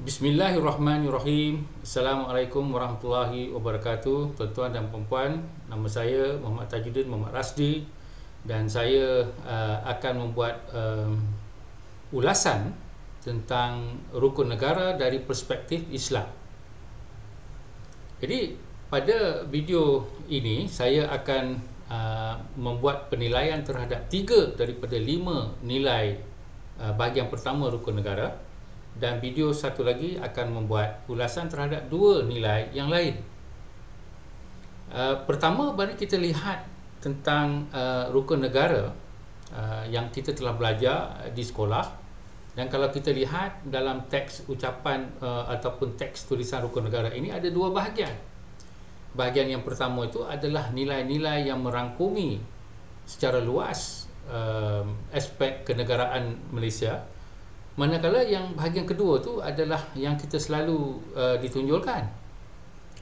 Bismillahirrahmanirrahim. Assalamualaikum warahmatullahi wabarakatuh. Tuan-tuan dan puan-puan, nama saya Muhammad Tajuddin Muhammad Rasdi dan saya akan membuat ulasan tentang rukun negara dari perspektif Islam. Jadi pada video ini saya akan membuat penilaian terhadap 3 daripada 5 nilai bahagian pertama rukun negara. Dan video satu lagi akan membuat ulasan terhadap 2 nilai yang lain. Pertama, mari kita lihat tentang rukun negara yang kita telah belajar di sekolah. Dan kalau kita lihat dalam teks ucapan ataupun teks tulisan rukun negara ini ada 2 bahagian. Bahagian yang pertama itu adalah nilai-nilai yang merangkumi secara luas aspek kenegaraan Malaysia. Manakala yang bahagian kedua tu adalah yang kita selalu ditunjulkan.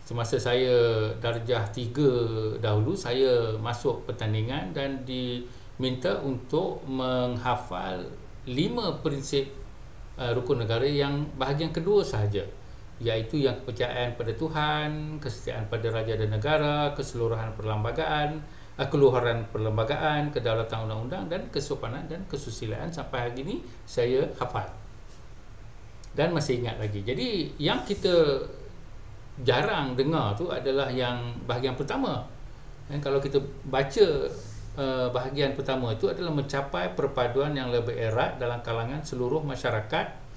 Semasa saya darjah 3 dahulu, saya masuk pertandingan dan diminta untuk menghafal 5 prinsip rukun negara yang bahagian kedua sahaja, iaitu yang kepercayaan pada Tuhan, kesetiaan pada raja dan negara, keseluruhan keluhuran perlembagaan, kedaulatan undang-undang dan kesopanan dan kesusilaan. Sampai hari ini saya hafal dan masih ingat lagi. Jadi yang kita jarang dengar tu adalah yang bahagian pertama. Dan kalau kita baca bahagian pertama itu adalah mencapai perpaduan yang lebih erat dalam kalangan seluruh masyarakat.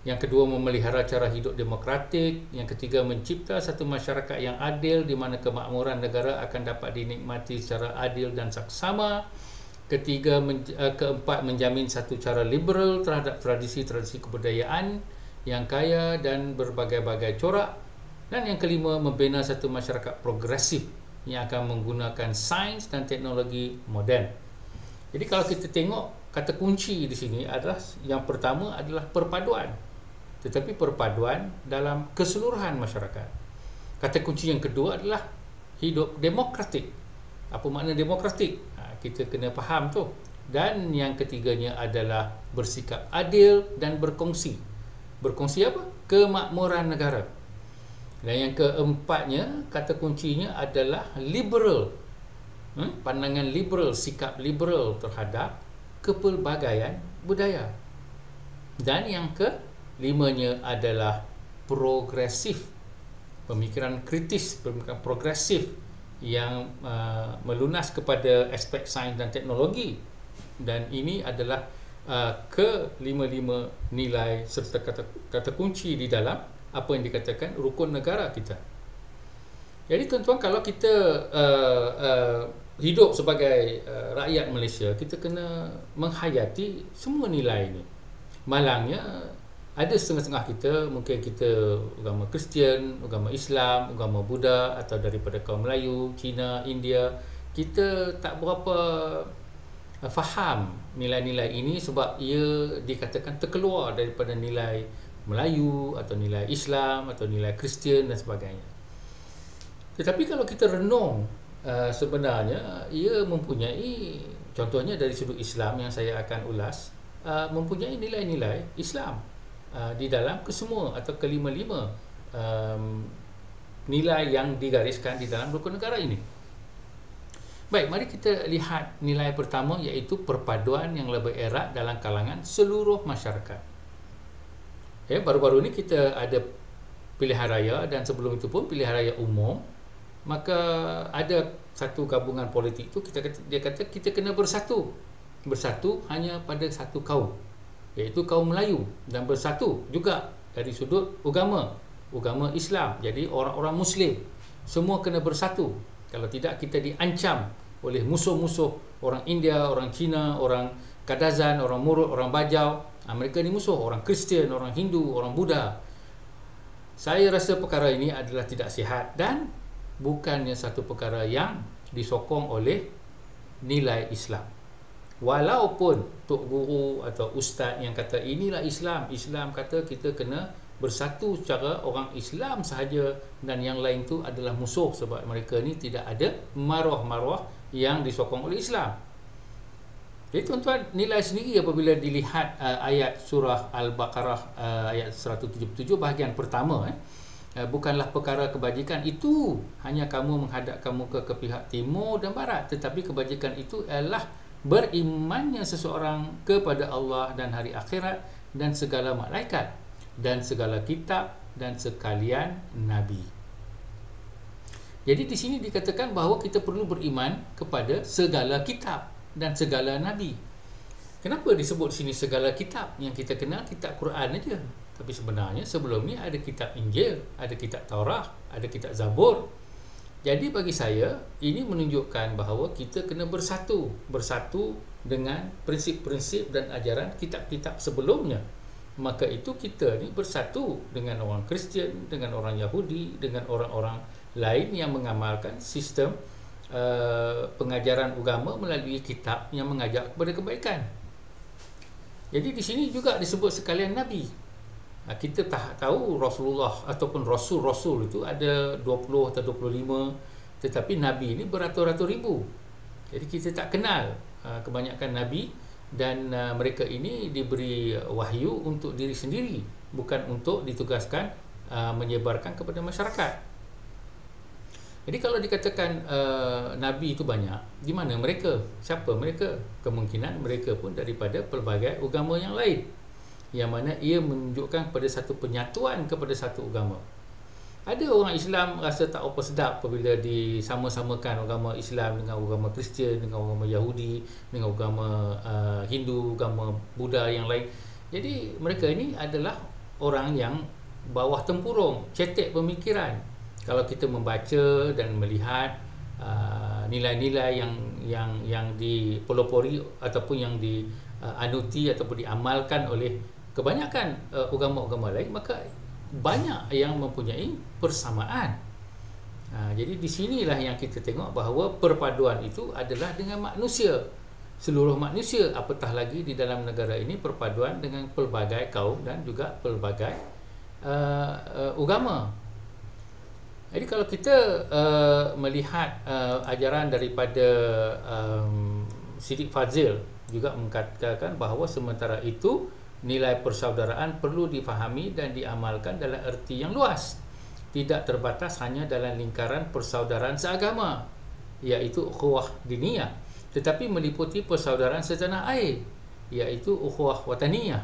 Yang kedua, memelihara cara hidup demokratik. Yang ketiga, mencipta satu masyarakat yang adil di mana kemakmuran negara akan dapat dinikmati secara adil dan saksama. Keempat, menjamin satu cara liberal terhadap tradisi-tradisi kebudayaan yang kaya dan berbagai-bagai corak. Dan yang kelima, membina satu masyarakat progresif yang akan menggunakan sains dan teknologi moden. Jadi kalau kita tengok, kata kunci di sini adalah yang pertama adalah perpaduan. Tetapi perpaduan dalam keseluruhan masyarakat. Kata kunci yang kedua adalah hidup demokratik. Apa makna demokratik? Kita kena faham tu. Dan yang ketiganya adalah bersikap adil dan berkongsi. Berkongsi apa? Kemakmuran negara. Dan yang keempatnya, kata kuncinya adalah liberal. Pandangan liberal, sikap liberal terhadap kepelbagaian budaya. Dan yang kelimanya adalah progresif, pemikiran kritis, pemikiran progresif yang melunas kepada aspek sains dan teknologi. Dan ini adalah ke-5 nilai serta kata kunci di dalam apa yang dikatakan rukun negara kita. Jadi tuan-tuan, kalau kita hidup sebagai rakyat Malaysia, kita kena menghayati semua nilai ini. Malangnya ada setengah-setengah kita, mungkin kita agama Kristian, agama Islam, agama Buddha, atau daripada kaum Melayu, Cina, India, kita tak berapa faham nilai-nilai ini sebab ia dikatakan terkeluar daripada nilai Melayu atau nilai Islam atau nilai Kristian dan sebagainya. Tetapi kalau kita renung, sebenarnya ia mempunyai, contohnya dari sudut Islam yang saya akan ulas, mempunyai nilai-nilai Islam di dalam kesemua atau kelima-lima nilai yang digariskan di dalam rukun negara ini. Baik, mari kita lihat nilai pertama, iaitu perpaduan yang lebih erat dalam kalangan seluruh masyarakat. Baru-baru ini kita ada pilihan raya dan sebelum itu pun pilihan raya umum. Maka ada satu gabungan politik tu, dia kata kita kena bersatu hanya pada satu kaum, iaitu kaum Melayu, dan bersatu juga dari sudut agama Islam. Jadi orang-orang Muslim semua kena bersatu. Kalau tidak, kita diancam oleh musuh-musuh orang India, orang Cina, orang Kadazan, orang Murut, orang Bajau. Mereka ni musuh, orang Kristian, orang Hindu, orang Buddha. Saya rasa perkara ini adalah tidak sihat dan bukannya satu perkara yang disokong oleh nilai Islam. Walaupun tok guru atau ustaz yang kata inilah Islam, Islam kata kita kena bersatu secara orang Islam sahaja dan yang lain tu adalah musuh sebab mereka ni tidak ada maruah-maruah yang disokong oleh Islam. Jadi tuan-tuan nilai sendiri apabila dilihat ayat surah Al-Baqarah ayat 177 bahagian pertama, bukanlah perkara kebajikan itu hanya kamu menghadap kamu ke pihak timur dan barat, tetapi kebajikan itu ialah berimannya seseorang kepada Allah dan hari akhirat dan segala malaikat dan segala kitab dan sekalian nabi. Jadi di sini dikatakan bahawa kita perlu beriman kepada segala kitab dan segala nabi. Kenapa disebut sini segala kitab? Yang kita kenal kitab Quran aja. Tapi sebenarnya sebelum ni ada kitab Injil, ada kitab Taurat, ada kitab Zabur. Jadi bagi saya ini menunjukkan bahawa kita kena bersatu dengan prinsip-prinsip dan ajaran kitab-kitab sebelumnya. Maka itu kita ni bersatu dengan orang Kristian, dengan orang Yahudi, dengan orang-orang lain yang mengamalkan sistem pengajaran agama melalui kitab yang mengajak kepada kebaikan. Jadi di sini juga disebut sekalian nabi. Kita tak tahu Rasulullah ataupun Rasul-Rasul itu ada 20 atau 25, tetapi nabi ini beratus-ratus ribu. Jadi kita tak kenal kebanyakan nabi, dan mereka ini diberi wahyu untuk diri sendiri, bukan untuk ditugaskan menyebarkan kepada masyarakat. Jadi kalau dikatakan nabi itu banyak, di mana mereka? Siapa mereka? Kemungkinan mereka pun daripada pelbagai agama yang lain, yang mana ia menunjukkan kepada satu penyatuan kepada satu agama. Ada orang Islam rasa tak apa sedap apabila disama-samakan agama Islam dengan agama Kristian, dengan agama Yahudi, dengan agama Hindu, agama Buddha yang lain. Jadi mereka ini adalah orang yang bawah tempurung, cetek pemikiran. Kalau kita membaca dan melihat nilai-nilai yang dipelopori ataupun yang dianuti ataupun diamalkan oleh kebanyakan agama-agama lain, maka banyak yang mempunyai persamaan. Jadi di sinilah yang kita tengok bahawa perpaduan itu adalah dengan manusia, seluruh manusia, apatah lagi di dalam negara ini perpaduan dengan pelbagai kaum dan juga pelbagai agama. Jadi kalau kita melihat ajaran daripada Siddiq Fazil juga mengatakan bahawa sementara itu nilai persaudaraan perlu difahami dan diamalkan dalam erti yang luas, tidak terbatas hanya dalam lingkaran persaudaraan seagama, iaitu ukhuwah diniyah, tetapi meliputi persaudaraan setanah air, iaitu ukhuwah wataniyah,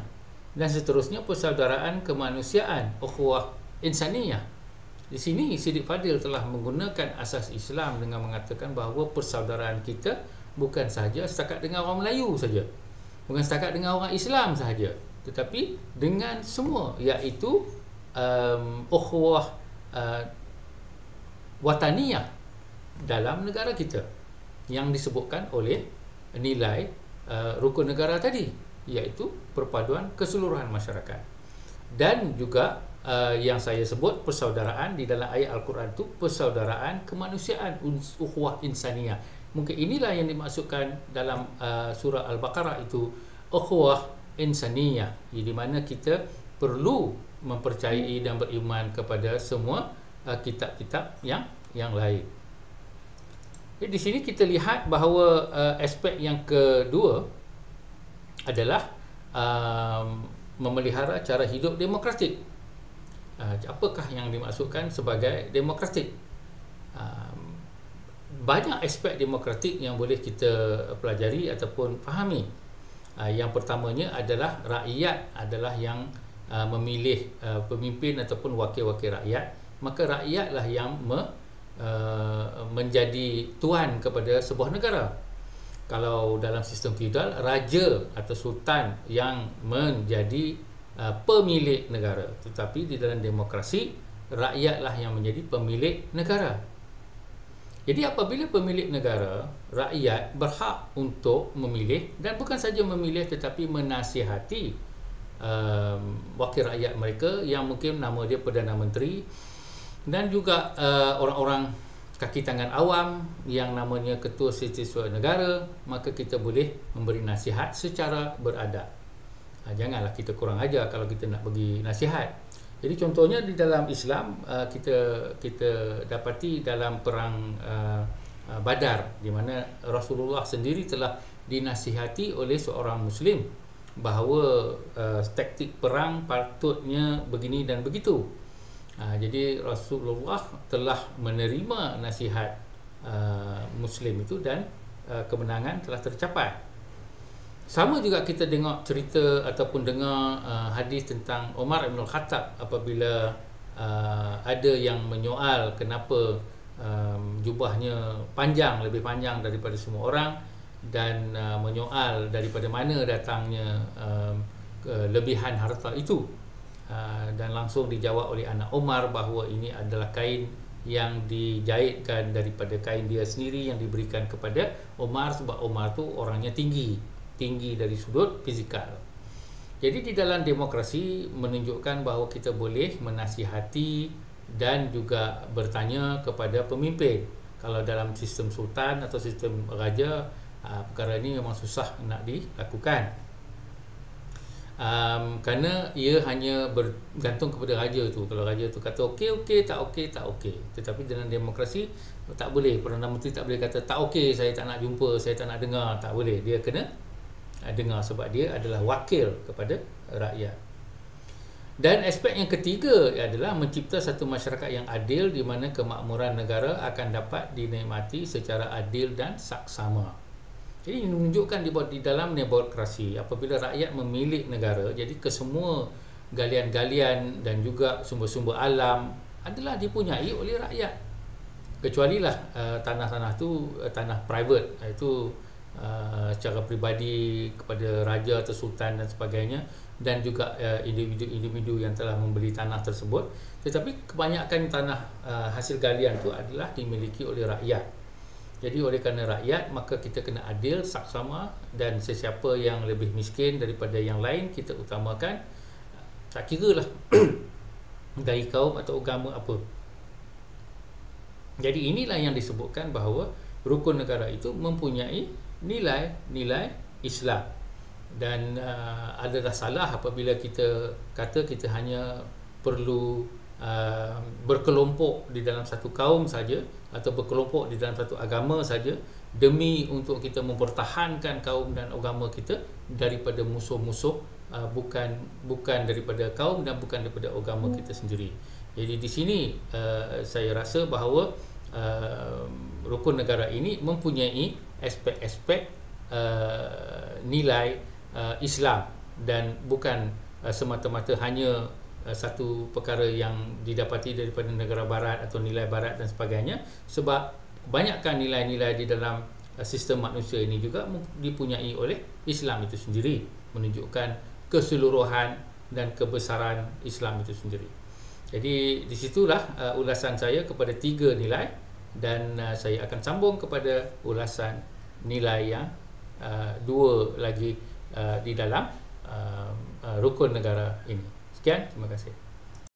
dan seterusnya persaudaraan kemanusiaan, ukhuwah insaniyah. Di sini Siddiq Fadil telah menggunakan asas Islam dengan mengatakan bahawa persaudaraan kita bukan sahaja setakat dengan orang Melayu saja, bukan setakat dengan orang Islam sahaja, tetapi dengan semua, iaitu ukhuwah wataniyah dalam negara kita yang disebutkan oleh nilai rukun negara tadi, iaitu perpaduan keseluruhan masyarakat. Dan juga yang saya sebut persaudaraan di dalam ayat Al-Quran itu persaudaraan kemanusiaan, ukhuwah insaniyah. Mungkin inilah yang dimaksudkan dalam surah Al-Baqarah itu ukhuwah insaniyah, di mana kita perlu mempercayai dan beriman kepada semua kitab-kitab yang lain. Jadi di sini kita lihat bahawa aspek yang kedua adalah memelihara cara hidup demokratik. Apakah yang dimaksudkan sebagai demokratik? Banyak aspek demokratik yang boleh kita pelajari ataupun fahami. Yang pertamanya adalah rakyat adalah yang memilih pemimpin ataupun wakil-wakil rakyat, maka rakyatlah yang menjadi tuan kepada sebuah negara. Kalau dalam sistem feudal, raja atau sultan yang menjadi pemilik negara, tetapi di dalam demokrasi rakyatlah yang menjadi pemilik negara. Jadi apabila pemilik negara, rakyat berhak untuk memilih, dan bukan saja memilih tetapi menasihati wakil rakyat mereka yang mungkin nama dia Perdana Menteri, dan juga orang-orang kaki tangan awam yang namanya Ketua Setiausaha Negara. Maka kita boleh memberi nasihat secara beradab. Janganlah kita kurang ajar kalau kita nak bagi nasihat. Jadi contohnya di dalam Islam, kita dapati dalam perang Badar, di mana Rasulullah sendiri telah dinasihati oleh seorang Muslim bahawa taktik perang patutnya begini dan begitu. Jadi Rasulullah telah menerima nasihat Muslim itu dan kemenangan telah tercapai. Sama juga kita dengar cerita ataupun dengar hadis tentang Umar Ibn Khattab apabila ada yang menyoal kenapa jubahnya panjang, lebih panjang daripada semua orang, dan menyoal daripada mana datangnya kelebihan harta itu, dan langsung dijawab oleh anak Umar bahawa ini adalah kain yang dijahitkan daripada kain dia sendiri yang diberikan kepada Umar, sebab Umar tu orangnya tinggi dari sudut fizikal. Jadi di dalam demokrasi menunjukkan bahawa kita boleh menasihati dan juga bertanya kepada pemimpin. Kalau dalam sistem sultan atau sistem raja, perkara ini memang susah nak dilakukan, kerana ia hanya bergantung kepada raja tu. Kalau raja tu kata okey, tak okey. Tetapi dalam demokrasi tak boleh. Perdana Menteri tak boleh kata tak okey, saya tak nak jumpa, saya tak nak dengar. Tak boleh. Dia kena dengar sebab dia adalah wakil kepada rakyat. Dan aspek yang ketiga adalah mencipta satu masyarakat yang adil di mana kemakmuran negara akan dapat dinikmati secara adil dan saksama. Jadi ini menunjukkan di dalam demokrasi, apabila rakyat memilih negara, jadi kesemua galian-galian dan juga sumber-sumber alam adalah dipunyai oleh rakyat. Kecualilah tanah-tanah tu tanah private, itu secara peribadi kepada raja atau sultan dan sebagainya, dan juga individu-individu yang telah membeli tanah tersebut. Tetapi kebanyakan tanah hasil galian itu adalah dimiliki oleh rakyat. Jadi oleh kerana rakyat, maka kita kena adil, saksama, dan sesiapa yang lebih miskin daripada yang lain kita utamakan, tak kiralah dari kaum atau agama apa. Jadi inilah yang disebutkan bahawa rukun negara itu mempunyai nilai-nilai Islam. Dan adalah salah apabila kita kata kita hanya perlu berkelompok di dalam satu kaum saja atau berkelompok di dalam satu agama saja demi untuk kita mempertahankan kaum dan agama kita daripada musuh-musuh, bukan daripada kaum dan bukan daripada agama kita sendiri. Jadi di sini saya rasa bahawa rukun negara ini mempunyai aspek-aspek nilai Islam dan bukan semata-mata hanya satu perkara yang didapati daripada negara barat atau nilai barat dan sebagainya, sebab banyakkan nilai-nilai di dalam sistem manusia ini juga dipunyai oleh Islam itu sendiri, menunjukkan keseluruhan dan kebesaran Islam itu sendiri. Jadi di situlah ulasan saya kepada tiga nilai, dan saya akan sambung kepada ulasan nilai yang dua lagi di dalam rukun negara ini. Sekian, terima kasih.